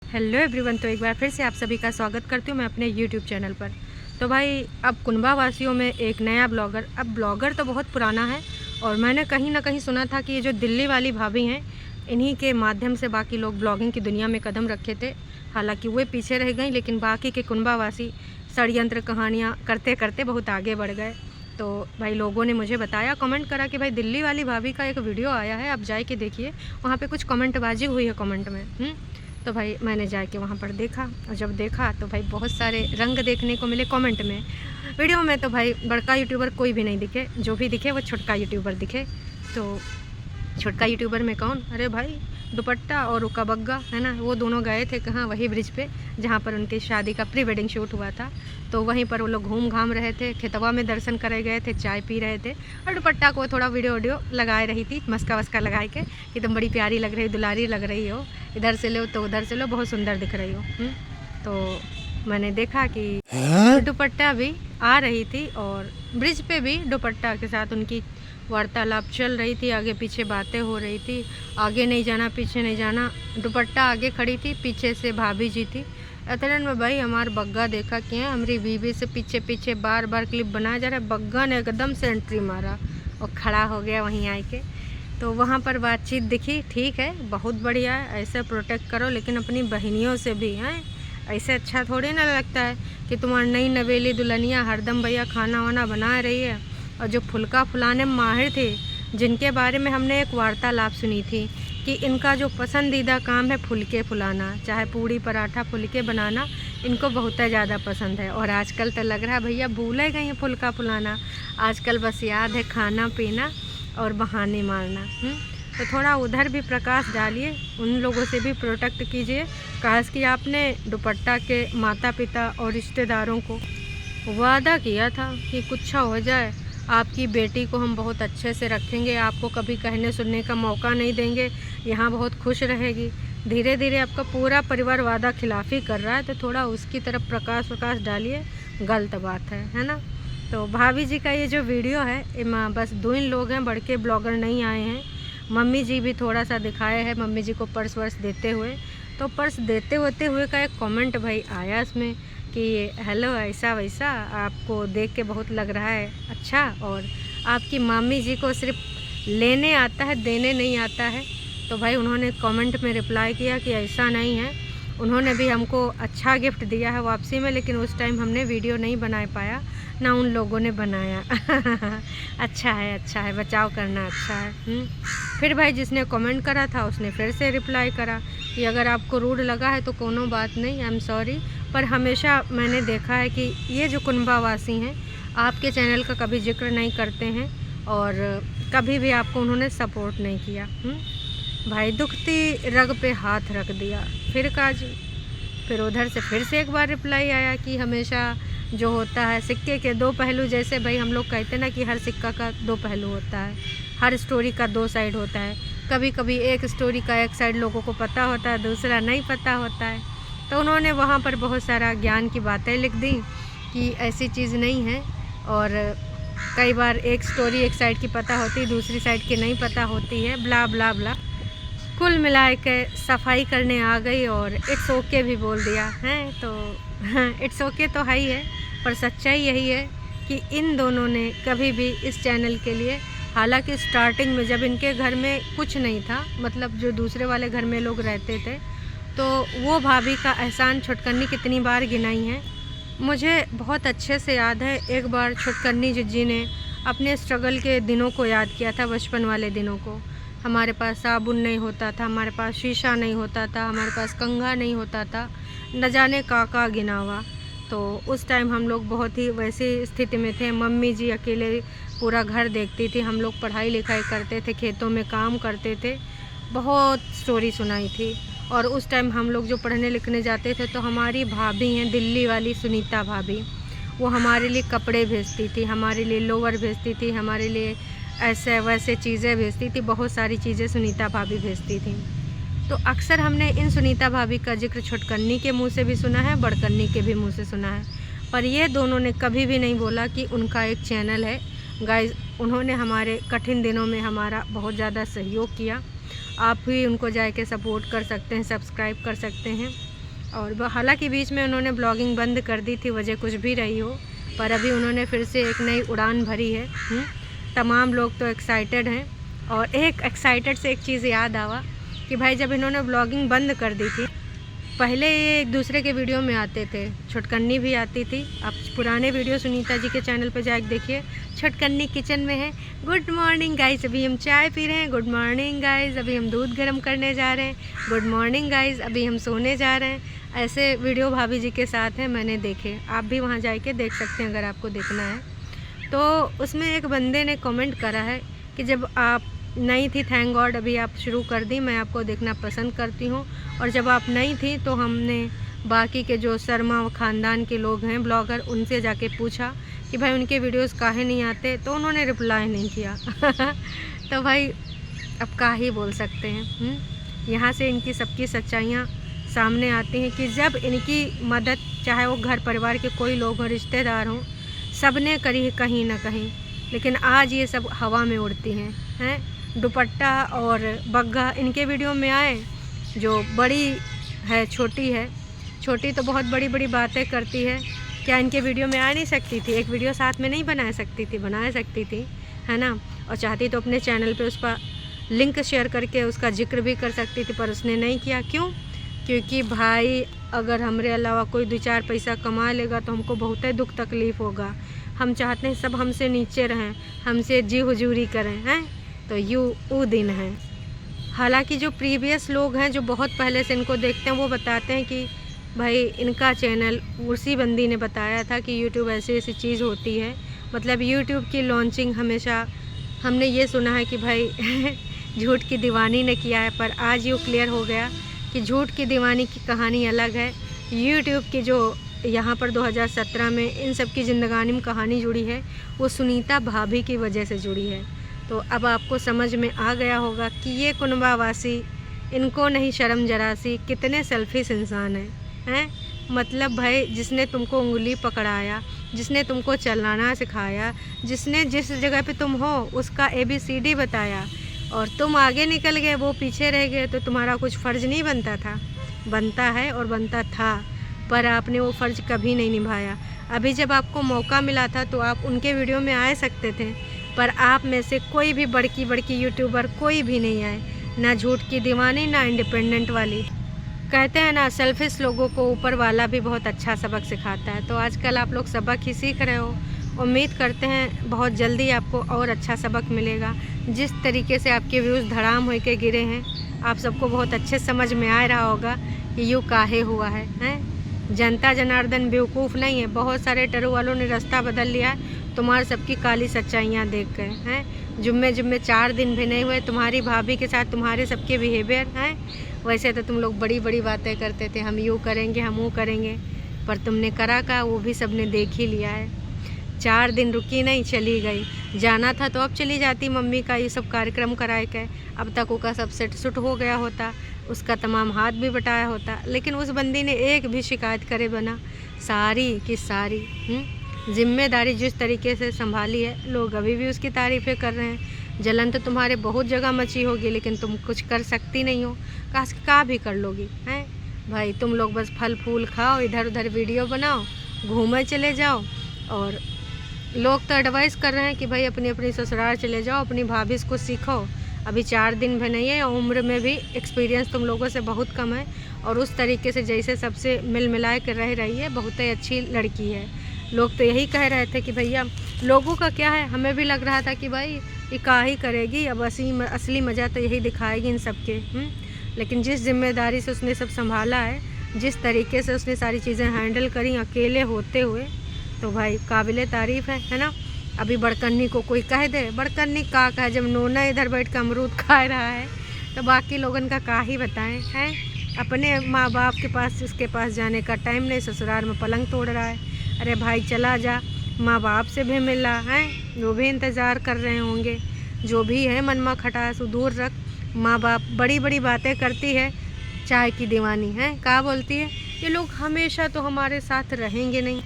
Hello everyone. तो एक बार फिर से आप सभी का स्वागत करती हूँ मैं अपने यूट्यूब चैनल पर। तो भाई अब कुनबा वासियों में एक नया ब्लॉगर, अब ब्लॉगर तो बहुत पुराना है और मैंने कहीं ना कहीं सुना था कि ये जो दिल्ली वाली भाभी हैं, इन्हीं के माध्यम से बाकी लोग ब्लॉगिंग की दुनिया में कदम रखे थे। हालांकि वे पीछे रह गई, लेकिन बाकी के कुनबा वासी षड्यंत्र कहानियाँ करते करते बहुत आगे बढ़ गए। तो भाई लोगों ने मुझे बताया, कमेंट करा कि भाई दिल्ली वाली भाभी का एक वीडियो आया है, आप जाके देखिए, वहाँ पे कुछ कमेंटबाजी हुई है कमेंट में। तो भाई मैंने जाके वहाँ पर देखा और जब देखा तो भाई बहुत सारे रंग देखने को मिले कमेंट में। वीडियो में तो भाई बड़का यूट्यूबर कोई भी नहीं दिखे, जो भी दिखे वो छोटका यूट्यूबर दिखे। तो छोटका यूट्यूबर में कौन? अरे भाई दुपट्टा और उका बग्गा है ना, वो दोनों गए थे कहाँ, वही ब्रिज पे जहाँ पर उनकी शादी का प्री वेडिंग शूट हुआ था। तो वहीं पर वो लोग घूम घाम रहे थे, खेतवा में दर्शन करे गए थे, चाय पी रहे थे और दुपट्टा को थोड़ा वीडियो लगाए रही थी, मस्का वस्का लगाए के कि तुम बड़ी प्यारी लग रही, दुलारी लग रही हो, इधर से लो तो उधर से लो, बहुत सुंदर दिख रही हो। तो मैंने देखा कि दुपट्टा भी आ रही थी और ब्रिज पे भी दुपट्टा के साथ उनकी वार्तालाप चल रही थी, आगे पीछे बातें हो रही थी, आगे नहीं जाना पीछे नहीं जाना। दुपट्टा आगे खड़ी थी, पीछे से भाभी जी थी। अतरन में भाई हमार बग्गा देखा क्या, हमारी बीवी से पीछे पीछे बार बार क्लिप बनाया जा रहा है। बग्गा ने एकदम से एंट्री मारा और खड़ा हो गया वहीं आके। तो वहाँ पर बातचीत दिखी, ठीक है बहुत बढ़िया है, ऐसे प्रोटेक्ट करो, लेकिन अपनी बहनियों से भी हैं, ऐसे अच्छा थोड़ी ना लगता है कि तुम्हारी नई नवेली दुल्हनिया हरदम भैया खाना वाना बना रही है। और जो फुलका फुलाने में माहिर थे, जिनके बारे में हमने एक वार्तालाप सुनी थी कि इनका जो पसंदीदा काम है फुलके फुलाना, चाहे पूड़ी पराठा फुलके बनाना, इनको बहुत ज़्यादा पसंद है। और आजकल तो लग रहा है भैया भूल गए हैं फुलका फुलाना, आजकल बस याद है खाना पीना और बहाने मारना। तो थोड़ा उधर भी प्रकाश डालिए, उन लोगों से भी प्रोटेक्ट कीजिए। काश कि आपने दुपट्टा के माता पिता और रिश्तेदारों को वादा किया था कि कुछ हो जाए आपकी बेटी को हम बहुत अच्छे से रखेंगे, आपको कभी कहने सुनने का मौका नहीं देंगे, यहाँ बहुत खुश रहेगी। धीरे धीरे आपका पूरा परिवार वादा खिलाफ़ी कर रहा है, तो थोड़ा उसकी तरफ प्रकाश डालिए, गलत बात है ना। तो भाभी जी का ये जो वीडियो है, बस 2 ही लोग हैं, बड़के ब्लॉगर नहीं आए हैं। मम्मी जी भी थोड़ा सा दिखाए हैं, मम्मी जी को पर्स वर्स देते हुए। तो पर्स देते होते हुए का एक कमेंट भाई आया इसमें कि हेलो ऐसा वैसा, आपको देख के बहुत लग रहा है अच्छा, और आपकी मामी जी को सिर्फ लेने आता है, देने नहीं आता है। तो भाई उन्होंने कमेंट में रिप्लाई किया कि ऐसा नहीं है, उन्होंने भी हमको अच्छा गिफ्ट दिया है वापसी में, लेकिन उस टाइम हमने वीडियो नहीं बना पाया, ना उन लोगों ने बनाया। अच्छा है, बचाव करना अच्छा है। फिर भाई जिसने कमेंट करा था उसने फिर से रिप्लाई करा कि अगर आपको रूड लगा है तो कोनो बात नहीं, आई एम सॉरी, पर हमेशा मैंने देखा है कि ये जो कुनबा वासी हैं आपके चैनल का कभी जिक्र नहीं करते हैं और कभी भी आपको उन्होंने सपोर्ट नहीं किया। भाई दुखती रग पे हाथ रख दिया, फिर काजी। फिर उधर से फिर से एक बार रिप्लाई आया कि हमेशा जो होता है सिक्के के 2 पहलू, जैसे भाई हम लोग कहते हैं ना कि हर सिक्का का 2 पहलू होता है, हर स्टोरी का 2 साइड होता है। कभी कभी एक स्टोरी का एक साइड लोगों को पता होता है, दूसरा नहीं पता होता है। तो उन्होंने वहाँ पर बहुत सारा ज्ञान की बातें लिख दी कि ऐसी चीज़ नहीं है, और कई बार एक स्टोरी एक साइड की पता होती, दूसरी साइड की नहीं पता होती है, ब्ला ब्ला ब्ला। कुल मिला के सफाई करने आ गई और इट्स ओके भी बोल दिया है। तो इट्स ओके तो है ही है, पर सच्चाई यही है कि इन दोनों ने कभी भी इस चैनल के लिए, हालांकि स्टार्टिंग में जब इनके घर में कुछ नहीं था, मतलब जो दूसरे वाले घर में लोग रहते थे, तो वो भाभी का एहसान छुटकन्नी कितनी बार गिनाई है। मुझे बहुत अच्छे से याद है, एक बार छुटकन्नी जी ने अपने स्ट्रगल के दिनों को याद किया था, बचपन वाले दिनों को। हमारे पास साबुन नहीं होता था, हमारे पास शीशा नहीं होता था, हमारे पास कंघा नहीं होता था, न जाने का गिना हुआ। तो उस टाइम हम लोग बहुत ही वैसी स्थिति में थे, मम्मी जी अकेले पूरा घर देखती थी, हम लोग पढ़ाई लिखाई करते थे, खेतों में काम करते थे, बहुत स्टोरी सुनाई थी। और उस टाइम हम लोग जो पढ़ने लिखने जाते थे, तो हमारी भाभी हैं दिल्ली वाली सुनीता भाभी, वो हमारे लिए कपड़े भेजती थी, हमारे लिए लोवर भेजती थी, हमारे लिए ऐसे वैसे चीज़ें भेजती थी, बहुत सारी चीज़ें सुनीता भाभी भेजती थी। तो अक्सर हमने इन सुनीता भाभी का जिक्र छुटकन्नी के मुंह से भी सुना है, बड़कन्नी के भी मुंह से सुना है, पर ये दोनों ने कभी भी नहीं बोला कि उनका एक चैनल है। गाइस, उन्होंने हमारे कठिन दिनों में हमारा बहुत ज़्यादा सहयोग किया। आप भी उनको जाके सपोर्ट कर सकते हैं, सब्सक्राइब कर सकते हैं। और हालांकि बीच में उन्होंने ब्लॉगिंग बंद कर दी थी, वजह कुछ भी रही हो, पर अभी उन्होंने फिर से एक नई उड़ान भरी है। तमाम लोग तो एक्साइटेड हैं। और एक एक्साइटेड से एक चीज़ याद आवा कि भाई जब इन्होंने ब्लॉगिंग बंद कर दी थी, पहले ये एक दूसरे के वीडियो में आते थे, छुटकन्नी भी आती थी। आप पुराने वीडियो सुनीता जी के चैनल पे जाके देखिए, छुटकन्नी किचन में है, गुड मॉर्निंग गाइस अभी हम चाय पी रहे हैं, गुड मॉर्निंग गाइस अभी हम दूध गर्म करने जा रहे हैं, गुड मॉर्निंग गाइस अभी हम सोने जा रहे हैं। ऐसे वीडियो भाभी जी के साथ हैं, मैंने देखे, आप भी वहाँ जाके देख सकते हैं अगर आपको देखना है। तो उसमें एक बंदे ने कमेंट करा है कि जब आप नई थी, थैंक गॉड अभी आप शुरू कर दी, मैं आपको देखना पसंद करती हूँ, और जब आप नई थी तो हमने बाकी के जो शर्मा ख़ानदान के लोग हैं ब्लॉगर, उनसे जाके पूछा कि भाई उनके वीडियोस काहे नहीं आते, तो उन्होंने रिप्लाई नहीं किया। तो भाई अब क्या ही बोल सकते हैं। यहाँ से इनकी सबकी सच्चाइयाँ सामने आती हैं कि जब इनकी मदद, चाहे वो घर परिवार के कोई लोग हों, रिश्तेदार हों, सब ने करी है कहीं ना कहीं, लेकिन आज ये सब हवा में उड़ती हैं। दुपट्टा और बग्गा इनके वीडियो में आए, जो बड़ी है छोटी है, छोटी तो बहुत बड़ी बड़ी बातें करती है, क्या इनके वीडियो में आ नहीं सकती थी? एक वीडियो साथ में नहीं बना सकती थी? बना सकती थी, है ना। और चाहती तो अपने चैनल पे उसका लिंक शेयर करके उसका जिक्र भी कर सकती थी, पर उसने नहीं किया। क्यों? क्योंकि भाई अगर हमरे अलावा कोई 2-4 पैसा कमा लेगा तो हमको बहुत ही दुख तकलीफ़ होगा। हम चाहते हैं सब हमसे नीचे रहें, हमसे जी हुजूरी करें, हैं, तो वो दिन है। हालांकि जो प्रीवियस लोग हैं जो बहुत पहले से इनको देखते हैं, वो बताते हैं कि भाई इनका चैनल, उसी बंदी ने बताया था कि यूट्यूब ऐसी ऐसी चीज़ होती है। मतलब यूट्यूब की लॉन्चिंग हमेशा हमने ये सुना है कि भाई झूठ की दीवानी ने किया है, पर आज ये क्लियर हो गया कि झूठ की दीवानी की कहानी अलग है। यूट्यूब की जो यहाँ पर 2017 में इन सब की ज़िंदगानी में कहानी जुड़ी है, वो सुनीता भाभी की वजह से जुड़ी है। तो अब आपको समझ में आ गया होगा कि ये कुनबावासी, इनको नहीं शर्म जरा सी, कितने सेल्फिश इंसान हैं। मतलब भाई जिसने तुमको उंगली पकड़ाया, जिसने तुमको चलाना सिखाया, जिसने जिस जगह पे तुम हो उसका ABCD बताया, और तुम आगे निकल गए, वो पीछे रह गए, तो तुम्हारा कुछ फ़र्ज़ नहीं बनता था? बनता है और बनता था, पर आपने वो फ़र्ज़ कभी नहीं निभाया। अभी जब आपको मौका मिला था तो आप उनके वीडियो में आ सकते थे, पर आप में से कोई भी बड़की यूट्यूबर कोई भी नहीं आए, ना झूठ की दीवानी, ना इंडिपेंडेंट वाली। कहते हैं ना, सेल्फिश लोगों को ऊपर वाला भी बहुत अच्छा सबक सिखाता है। तो आजकल आप लोग सबक ही सीख रहे हो। उम्मीद करते हैं बहुत जल्दी आपको और अच्छा सबक मिलेगा। जिस तरीके से आपके व्यूज़ धड़ाम हो के गिरे हैं, आप सबको बहुत अच्छे समझ में आ रहा होगा कि यूँ काहे हुआ है, हैं? जनता जनार्दन बेवकूफ़ नहीं है, बहुत सारे टरू वालों ने रास्ता बदल लिया है तुम्हारे सबकी काली सच्चाइयाँ देख कर, हैं। जुम्मे 4 दिन भी नहीं हुए तुम्हारी भाभी के साथ तुम्हारे सबके बिहेवियर हैं। वैसे तो तुम लोग बड़ी बड़ी बातें करते थे, हम यूँ करेंगे, हम वो करेंगे, पर तुमने करा का वो भी सबने देख ही लिया है। 4 दिन रुकी नहीं, चली गई। जाना था तो अब चली जाती, मम्मी का ये सब कार्यक्रम कराए के, अब तक उसका सब सेट सुट हो गया होता, उसका तमाम हाथ भी बटाया होता। लेकिन उस बंदी ने एक भी शिकायत करे बना, सारी की सारी जिम्मेदारी जिस तरीके से संभाली है, लोग अभी भी उसकी तारीफ़ें कर रहे हैं। जलन तो तुम्हारे बहुत जगह मची होगी, लेकिन तुम कुछ कर सकती नहीं हो। काश का भी कर लोगी, हैं भाई? तुम लोग बस फल फूल खाओ, इधर उधर वीडियो बनाओ, घूमे चले जाओ, और लोग तो एडवाइस कर रहे हैं कि भाई अपनी अपनी ससुराल चले जाओ, अपनी भाभी को सीखो। अभी 4 दिन भी नहीं है, उम्र में भी एक्सपीरियंस तुम लोगों से बहुत कम है, और उस तरीके से जैसे सबसे मिल मिला कर रह रही है, बहुत ही अच्छी लड़की है। लोग तो यही कह रहे थे कि भैया लोगों का क्या है, हमें भी लग रहा था कि भाई ये क्या ही करेगी, अब असली मज़ा तो यही दिखाएगी इन सब के। लेकिन जिस जिम्मेदारी से उसने सब संभाला है, जिस तरीके से उसने सारी चीज़ें हैंडल करी अकेले होते हुए, तो भाई काबिले तारीफ़ है ना। अभी बड़कन्नी को कोई कह दे, बड़कन्नी का कहे, जब नोना इधर बैठ कर अमरूद खा रहा है, तो बाकी लोगन का क्या ही बताएं, हैं। अपने माँ बाप के पास, इसके पास जाने का टाइम नहीं, ससुराल में पलंग तोड़ रहा है। अरे भाई चला जा, माँ बाप से भी मिल रहा है, वो भी इंतज़ार कर रहे होंगे। जो भी है मनमा खटास दूर रख। माँ बाप बड़ी बड़ी बातें करती है, चाय की दीवानी है, क्या बोलती है, ये लोग हमेशा तो हमारे साथ रहेंगे नहीं,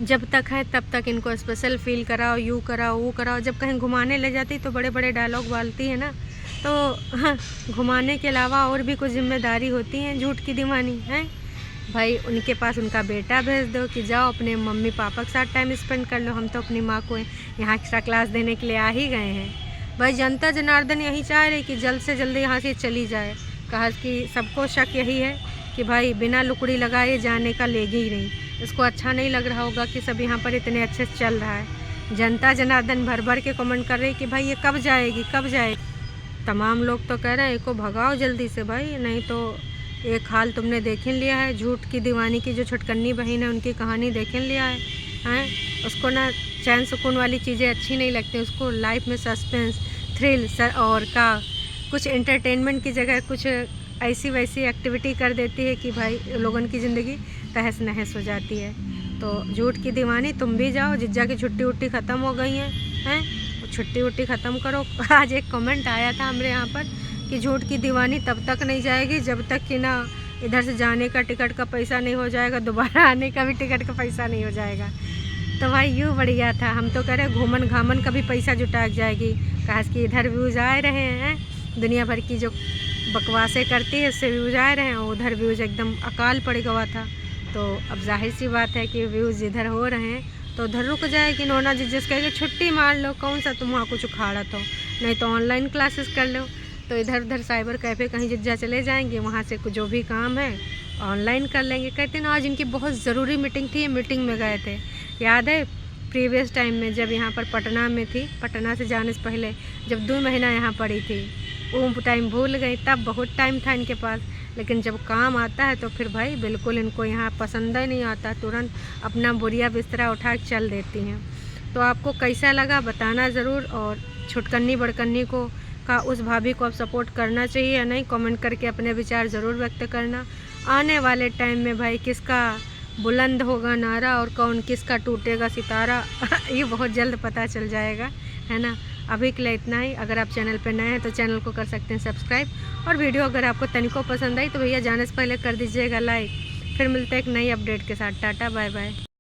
जब तक है तब तक इनको स्पेशल फील कराओ, यूँ कराओ, वो कराओ। जब कहीं घुमाने ले जाती तो बड़े बड़े डायलॉग बोलती है ना, तो हाँ, घुमाने के अलावा और भी कुछ जिम्मेदारी होती हैं। झूठ की दीवानी है, भाई उनके पास उनका बेटा भेज दो कि जाओ अपने मम्मी पापा के साथ टाइम स्पेंड कर लो, हम तो अपनी माँ को यहाँ एक्स्ट्रा क्लास देने के लिए आ ही गए हैं। भाई जनता जनार्दन यही चाह रही कि जल्द से जल्द यहाँ से चली जाए। कहा कि सबको शक यही है कि भाई बिना लुकड़ी लगाए जाने का लेगी ही नहीं। इसको अच्छा नहीं लग रहा होगा कि सब यहाँ पर इतने अच्छे से चल रहा है। जनता जनार्दन भर भर के कमेंट कर रही कि भाई ये कब जाएगी कब जाएगी। तमाम लोग तो कह रहे हैं इसको भगाओ जल्दी से भाई, नहीं तो एक हाल तुमने देख लिया है। झूठ की दीवानी की जो छुटकन्नी बहन है उनकी कहानी देख लिया है, हैं? उसको ना चैन सुकून वाली चीज़ें अच्छी नहीं लगती, उसको लाइफ में सस्पेंस थ्रिल और का कुछ एंटरटेनमेंट की जगह कुछ ऐसी वैसी एक्टिविटी कर देती है कि भाई लोगों की ज़िंदगी तहस नहस हो जाती है। तो झूठ की दीवानी तुम भी जाओ, जिज्जा की छुट्टी उट्टी ख़त्म हो गई हैं, छुट्टी उट्टी ख़त्म करो। आज एक कमेंट आया था हमारे यहाँ पर कि झूठ की दीवानी तब तक नहीं जाएगी जब तक कि ना इधर से जाने का टिकट का पैसा नहीं हो जाएगा, दोबारा आने का भी टिकट का पैसा नहीं हो जाएगा। तो भाई यूँ बढ़िया था, हम तो कह रहे घूमन घामन का भी पैसा जुटा जाएगी। कहा कि इधर व्यूज़ आ रहे हैं, दुनिया भर की जो बकवासें करती है उससे व्यूज़ आ रहे हैं, और उधर व्यूज़ एकदम अकाल पड़ गया था। तो अब जाहिर सी बात है कि व्यूज़ इधर हो रहे हैं तो उधर रुक जाएगी। नोना जिस कहेगी छुट्टी मार लो, कौन सा तुम वहाँ कुछ उखाड़त हो, नहीं तो ऑनलाइन क्लासेस कर लो। तो इधर उधर साइबर कैफ़े कहीं जिज्जा चले जाएंगे, वहाँ से जो भी काम है ऑनलाइन कर लेंगे। कहते हैं ना आज इनकी बहुत ज़रूरी मीटिंग थी, मीटिंग में गए थे। याद है प्रीवियस टाइम में जब यहाँ पर पटना में थी, पटना से जाने से पहले जब 2 महीना यहाँ पड़ी थी, वो टाइम भूल गई। तब बहुत टाइम था इनके पास, लेकिन जब काम आता है तो फिर भाई बिल्कुल इनको यहाँ पसंद ही नहीं आता, तुरंत अपना बोरिया बिस्तरा उठा के चल देती हैं। तो आपको कैसा लगा बताना ज़रूर, और छुटकन्नी बड़कन्नी को का उस भाभी को अब सपोर्ट करना चाहिए या नहीं, कमेंट करके अपने विचार ज़रूर व्यक्त करना। आने वाले टाइम में भाई किसका बुलंद होगा नारा और कौन किसका टूटेगा सितारा ये बहुत जल्द पता चल जाएगा, है ना। अभी के लिए इतना ही। अगर आप चैनल पर नए हैं तो चैनल को कर सकते हैं सब्सक्राइब, और वीडियो अगर आपको तनिको पसंद आई तो भैया जाने से पहले कर दीजिएगा लाइक। फिर मिलते हैं एक नई अपडेट के साथ। Tata bye bye.